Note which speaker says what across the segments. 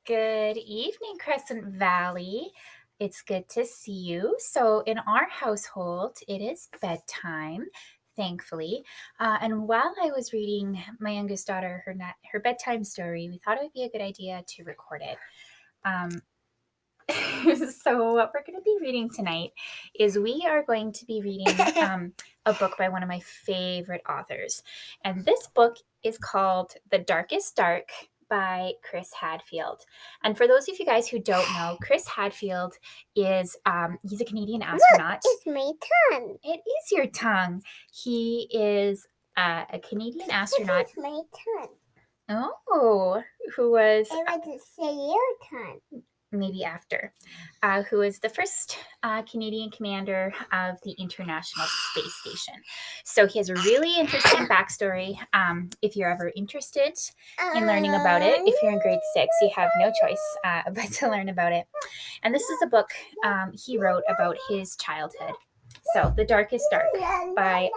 Speaker 1: Good evening, Crescent Valley. It's good to see you. So, in our household, it is bedtime, thankfully. And while I was reading my youngest daughter her bedtime story, we thought it would be a good idea to record it. Um, so, what we're going to be reading tonight is we are going to be reading a book by one of my favorite authors. And this book is called The Darkest Dark by Chris Hadfield. And for those of you guys who don't know, Chris Hadfield is he's a Canadian astronaut.
Speaker 2: It's my tongue.
Speaker 1: It is your tongue. He is a Canadian astronaut.
Speaker 2: It's my tongue.
Speaker 1: Oh, who was
Speaker 2: I want to say your tongue.
Speaker 1: maybe after, who was the first Canadian commander of the International Space Station. So he has a really interesting backstory. If you're ever interested in learning about it, if you're in grade 6, you have no choice but to learn about it. And this is a book he wrote about his childhood. So, The Darkest Dark by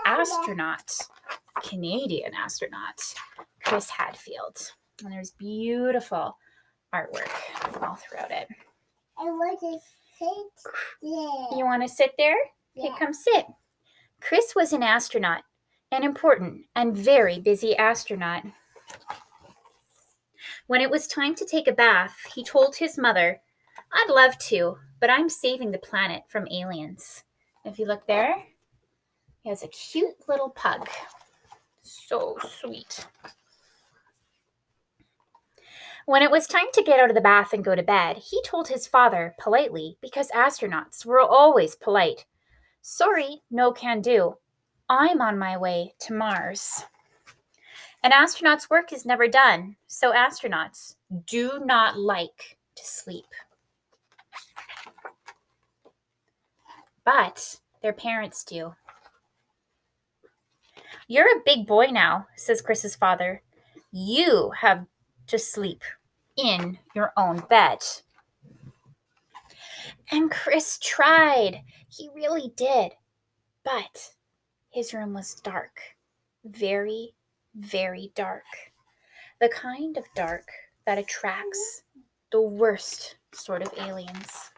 Speaker 1: Canadian astronaut, Chris Hadfield. And there's beautiful artwork all throughout it.
Speaker 2: I want to sit there.
Speaker 1: You want to sit there? Okay,
Speaker 2: Yeah.
Speaker 1: come sit. Chris was an astronaut, an important and very busy astronaut. When it was time to take a bath, he told his mother, "I'd love to, but I'm saving the planet from aliens." If you look there, he has a cute little pug. So sweet. When it was time to get out of the bath and go to bed, he told his father politely, because astronauts were always polite, "Sorry, no can do. I'm on my way to Mars." An astronaut's work is never done, so astronauts do not like to sleep. But their parents do. "You're a big boy now," says Chris's father. "You have to sleep in your own bed." And Chris tried. He really did. But his room was dark. Very, very dark. The kind of dark that attracts the worst sort of aliens.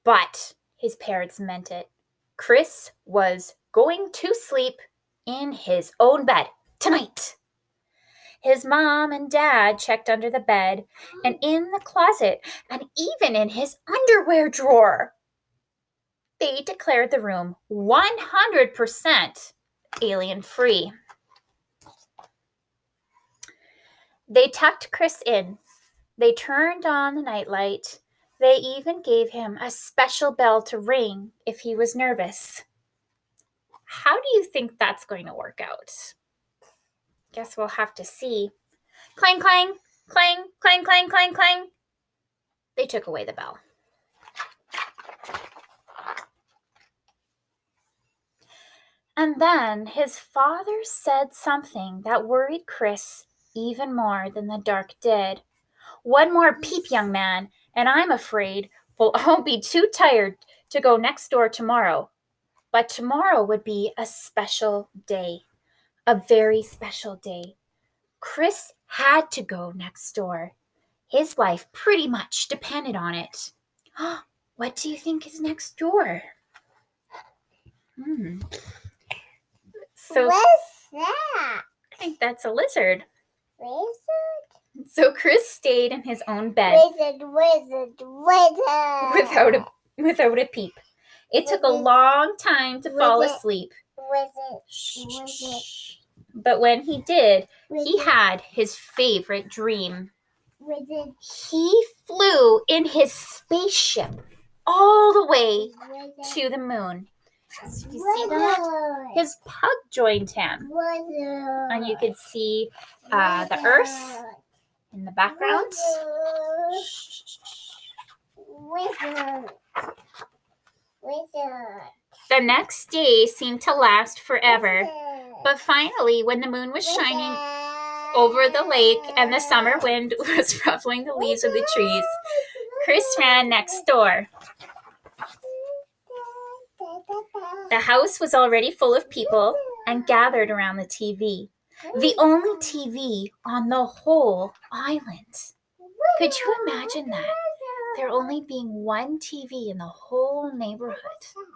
Speaker 1: But his parents meant it. Chris was going to sleep in his own bed tonight. His mom and dad checked under the bed and in the closet and even in his underwear drawer. They declared the room 100% alien-free. They tucked Chris in. They turned on the nightlight. They even gave him a special bell to ring if he was nervous. How do you think that's going to work out? Guess we'll have to see. Clang, clang, clang, clang, clang, clang, clang. They took away the bell. And then his father said something that worried Chris even more than the dark did. "One more peep, young man, and I'm afraid we'll all be too tired to go next door tomorrow." But tomorrow would be a special day, a very special day. Chris had to go next door. His life pretty much depended on it. What do you think is next door? So
Speaker 2: What's that?
Speaker 1: I think that's a lizard.
Speaker 2: Wizard?
Speaker 1: So Chris stayed in his own bed
Speaker 2: Wizard.
Speaker 1: without a peep. It took a long time to fall
Speaker 2: Wizard.
Speaker 1: asleep.
Speaker 2: Wizard.
Speaker 1: Shh. But when he did, he had his favorite dream.
Speaker 2: Wizard.
Speaker 1: He flew in his spaceship all the way to the moon. So you see that? His pug joined him. And you could see the Earth in the background.
Speaker 2: Wizard.
Speaker 1: The next day seemed to last forever. But finally, when the moon was shining over the lake and the summer wind was ruffling the leaves of the trees, Chris ran next door. The house was already full of people and gathered around the TV. The only TV on the whole island. Could you imagine that? There only being one TV in the whole neighborhood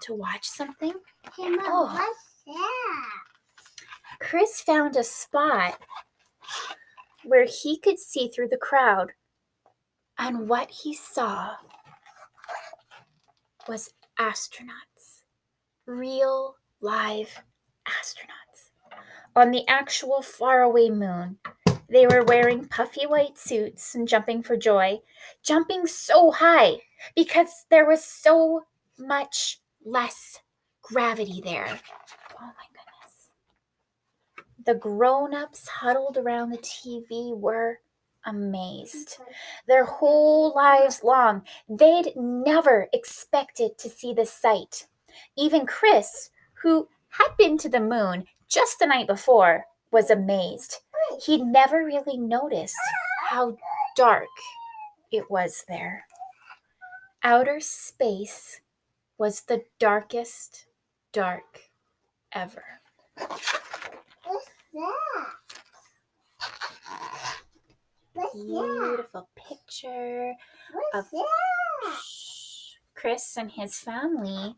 Speaker 1: to watch something?
Speaker 2: Hey, Mom,
Speaker 1: Oh.
Speaker 2: what's that?
Speaker 1: Chris found a spot where he could see through the crowd, and what he saw was astronauts, real live astronauts, on the actual faraway moon. They were wearing puffy white suits and jumping for joy, jumping so high because there was so much less gravity there. Oh my goodness. The grown-ups huddled around the TV were amazed. Their whole lives long, they'd never expected to see the sight. Even Chris, who had been to the moon just the night before, was amazed. He'd never really noticed how dark it was there. Outer space was the darkest dark ever.
Speaker 2: What's that? What's that?
Speaker 1: Beautiful picture
Speaker 2: What's
Speaker 1: of
Speaker 2: that?
Speaker 1: Chris and his family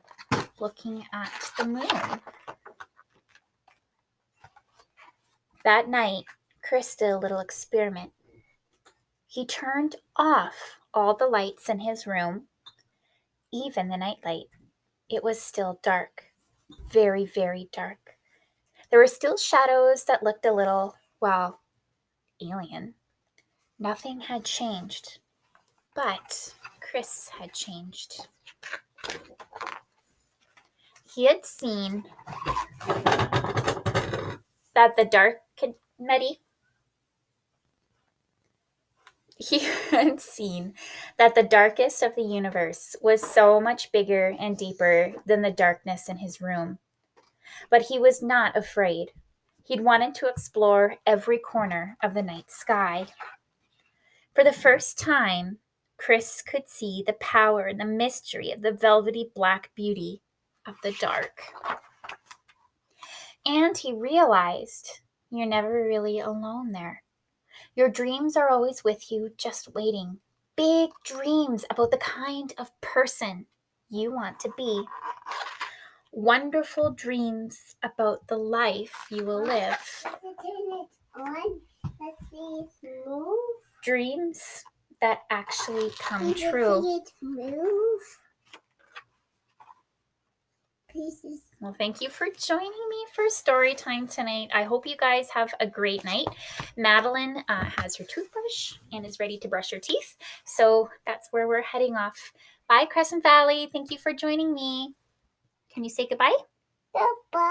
Speaker 1: looking at the moon. That night, Chris did a little experiment. He turned off all the lights in his room, even the nightlight. It was still dark, very, very dark. There were still shadows that looked a little, well, alien. Nothing had changed, but Chris had changed. He had seen that the dark He had seen that the darkest of the universe was so much bigger and deeper than the darkness in his room. But he was not afraid. He'd wanted to explore every corner of the night sky. For the first time, Chris could see the power and the mystery of the velvety black beauty of the dark. And he realized you're never really alone there. Your dreams are always with you, just waiting. Big dreams about the kind of person you want to be. Wonderful dreams about the life you will live.
Speaker 2: Turn it on. Let's see it move.
Speaker 1: Dreams that actually come
Speaker 2: Can you
Speaker 1: true.
Speaker 2: see it move? Pieces.
Speaker 1: Well, thank you for joining me for story time tonight. I hope you guys have a great night. Madeline has her toothbrush and is ready to brush her teeth. So that's where we're heading off. Bye, Crescent Valley. Thank you for joining me. Can you say goodbye?
Speaker 2: Goodbye.